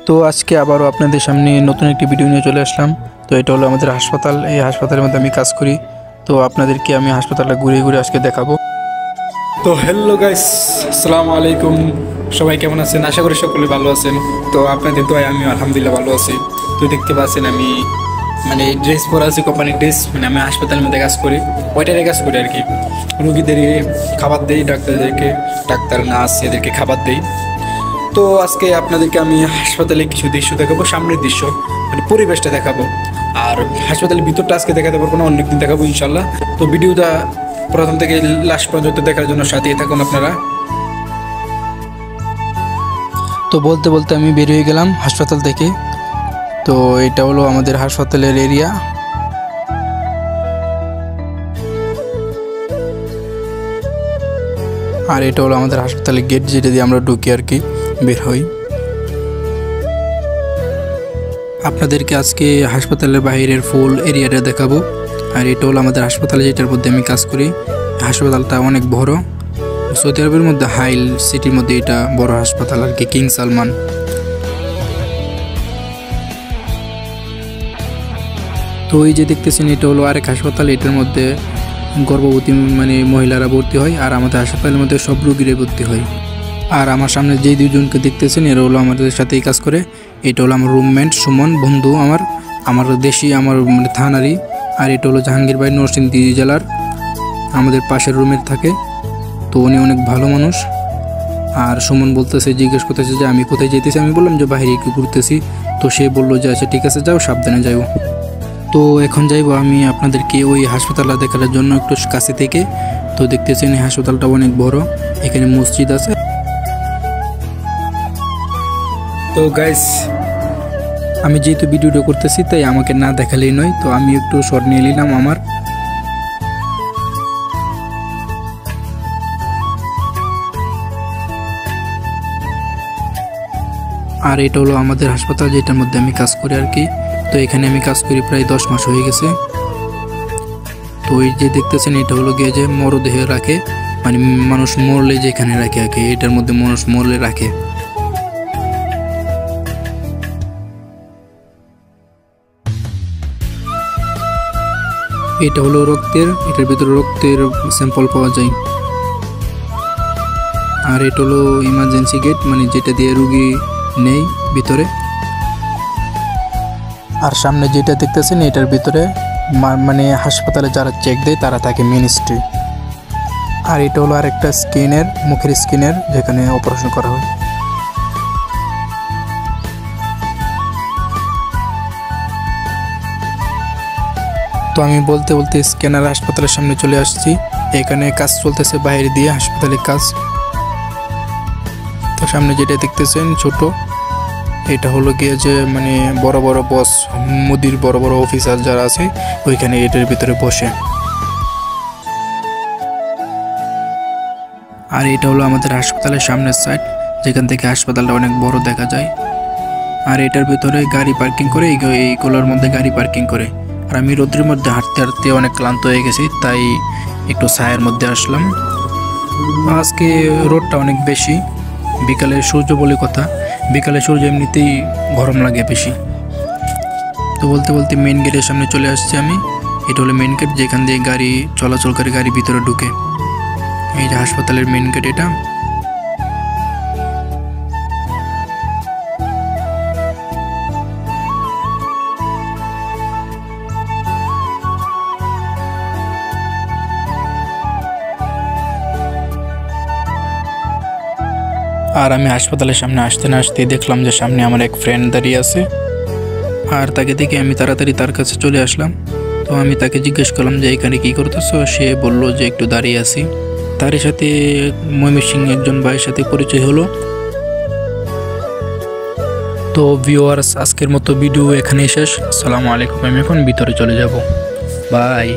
তো আজকে আবারও আপনাদের সামনে নতুন একটি ভিডিও নিয়ে চলে আসলাম। তো এটা হলো আমাদের হাসপাতাল। এই হাসপাতালের মধ্যে আমি কাজ করি। তো আপনাদেরকে আমি হাসপাতালটা ঘুরে ঘুরে আজকে দেখাবো। তো হ্যালো গাইস, আসসালামু আলাইকুম। সবাই কেমন আছেন? আশা করি সকলে ভালো আছেন। তো আপনাদের দোয়ায় আমি আলহামদুলিল্লাহ ভালো আছি। তো দেখতে পাচ্ছেন আমি ড্রেস পরা আছি, কোম্পানির ড্রেস। আমি হাসপাতালের মধ্যে কাজ করি, ওইটারে কাজ করি আর কি। রুগীদেরকে খাবার দেই, ডাক্তার নার্স এদেরকে খাবার দেই। তো আজকে আপনাদেরকে আমি হাসপাতালে কিছু দৃশ্য দেখাবো, সামনের দৃশ্য পরিবেশটা দেখাবো। আর হাসপাতালের ভিতরটা আজকে দেখাতে পারবো না, অনেকদিন দেখাবো ইনশাল্লাহ। তো ভিডিওটা প্রথম থেকে লাস্ট পর্যন্ত দেখার জন্য সাথেই থাকুন আপনারা। তো বলতে বলতে আমি বের হয়ে গেলাম হাসপাতাল থেকে। তো এটা হলো আমাদের হাসপাতালের এরিয়া। আর এটা হলো আমাদের হাসপাতালের গেট, যেটা দিয়ে আমরা ঢুকি আর কি, বের হই। আপনাদেরকে আজকে হাসপাতালের বাইরের ফুল এরিয়াটা দেখাবো। আর এটা হলো আমাদের হাসপাতালে, যেটার মধ্যে আমি কাজ করি। হাসপাতালটা অনেক বড়, সৌদি আরবের মধ্যে হাইল সিটির মধ্যে এটা বড় হাসপাতাল আর কি, কিং সালমান। তো এই যে দেখতেছেন, এটা হলো আরেক হাসপাতাল। এটার মধ্যে গর্ভবতী মহিলারা ভর্তি হয়। আর আমাদের হাসপাতালের মধ্যে সব রোগীরা ভর্তি হয়। আর আমার সামনে যে দুজনকে দেখতেছেন, এরা হলো আমাদের সাথেই কাজ করে। এটা হলো আমার রুমমেট সুমন, বন্ধু আমার দেশি, আমার থানারই। আর এটা হলো জাহাঙ্গীর ভাই, নরসিংদী জেলার, আমাদের পাশের রুমের থাকে। তো উনি অনেক ভালো মানুষ। আর সুমন বলতেছে, জিজ্ঞেস করতেছে যে আমি কোথায় যেতেছি। আমি বললাম যে বাইরে একটু ঘুরতেছি। তো সে বললো যে আচ্ছা ঠিক আছে, যাও, সাবধানে যাও। তো এখন যাইবো আমি আপনাদেরকে ওই হাসপাতালটা দেখার জন্য একটু কাছে থেকে। তো দেখতেছেন এই হাসপাতালটা অনেক বড়, এখানে মসজিদ আছে। তো গাইস, আমি যেহেতু ভিডিওটা করতেছি, তাই আমাকে না দেখালেই নয়। তো আমি একটু শর্ট নিয়ে নিলাম আমার। আর এটা হলো আমাদের হাসপাতাল, যেটার মধ্যে আমি কাজ করি আর কি। তো এখানে আমি কাজ করি প্রায় 10 মাস হয়ে গেছে। তো এই যে দেখতেছেন, এটা হলো গিয়ে যে মরদেহ রাখে, মানুষ মরলে যেখানে রাখে আর কি, এটার মধ্যে মানুষ মরলে রাখে। এটা হলো রক্তের, এটার ভিতরে রক্তের স্যাম্পল পাওয়া যায়। আর এটা হলো ইমার্জেন্সি গেট, যেটা দিয়ে রুগী নেই ভিতরে। আর সামনে যেটা দেখতেছেন, এটার ভিতরে হাসপাতালে যারা চেক দেয় তারা থাকে মিনিস্ট্রি। আর এটা হলো আরেকটা স্ক্যানের, মুখের স্ক্যানের, যেখানে অপারেশন করা হয়। তো আমি বলতে বলতে স্ক্যানার হাসপাতালের সামনে চলে আসছি। এখানে কাজ চলতেছে বাইরে দিয়ে, হাসপাতালের কাজ। তো সামনে যেটা দেখতেছেন ছোট, এটা হলো গিয়ে যে বড় বড় বস, মোদির বড় বড় অফিসার যারা আছে, ওইখানে এটার ভিতরে বসে। আর এটা হলো আমাদের হাসপাতালের সামনের সাইড, যেখান থেকে হাসপাতালটা অনেক বড় দেখা যায়। আর এটার ভিতরে গাড়ি পার্কিং করে, এইগুলোর মধ্যে গাড়ি পার্কিং করে। আর আমি রোদ্রের মধ্যে হাঁটতে হাঁটতে অনেক ক্লান্ত হয়ে গেছি, তাই একটু ছায়ার মধ্যে আসলাম। আজকে রোদটা অনেক বেশি, বিকালে সূর্য বলে কথা, বিকালে সূর্য এমনিতেই গরম লাগে বেশি। তো বলতে বলতে মেন গেটের সামনে চলে আসছি আমি। এটা হলো মেন গেট, যেখান দিয়ে গাড়ি চলাচল করে, গাড়ি ভিতরে ঢুকে। এই যে হাসপাতালের মেন গেট এটা। আর আমি হাসপাতালের সামনে আসতে না আসতেই দেখলাম যে সামনে আমার এক ফ্রেন্ড দাঁড়িয়ে আছে। আর তাকে দেখে আমি তাড়াতাড়ি তার কাছে চলে আসলাম। তো আমি তাকে জিজ্ঞেস করলাম যে এখানে কী করতেছো। সে বলল যে একটু দাঁড়িয়ে আছি। তারই সাথে ময়মনসিংহ একজন ভাইয়ের সাথে পরিচয় হলো। তো ভিউয়ার্স, আজকের মতো ভিডিও এখানেই শেষ। আসসালামু আলাইকুম। আমি এখন ভিতরে চলে যাব। বাই।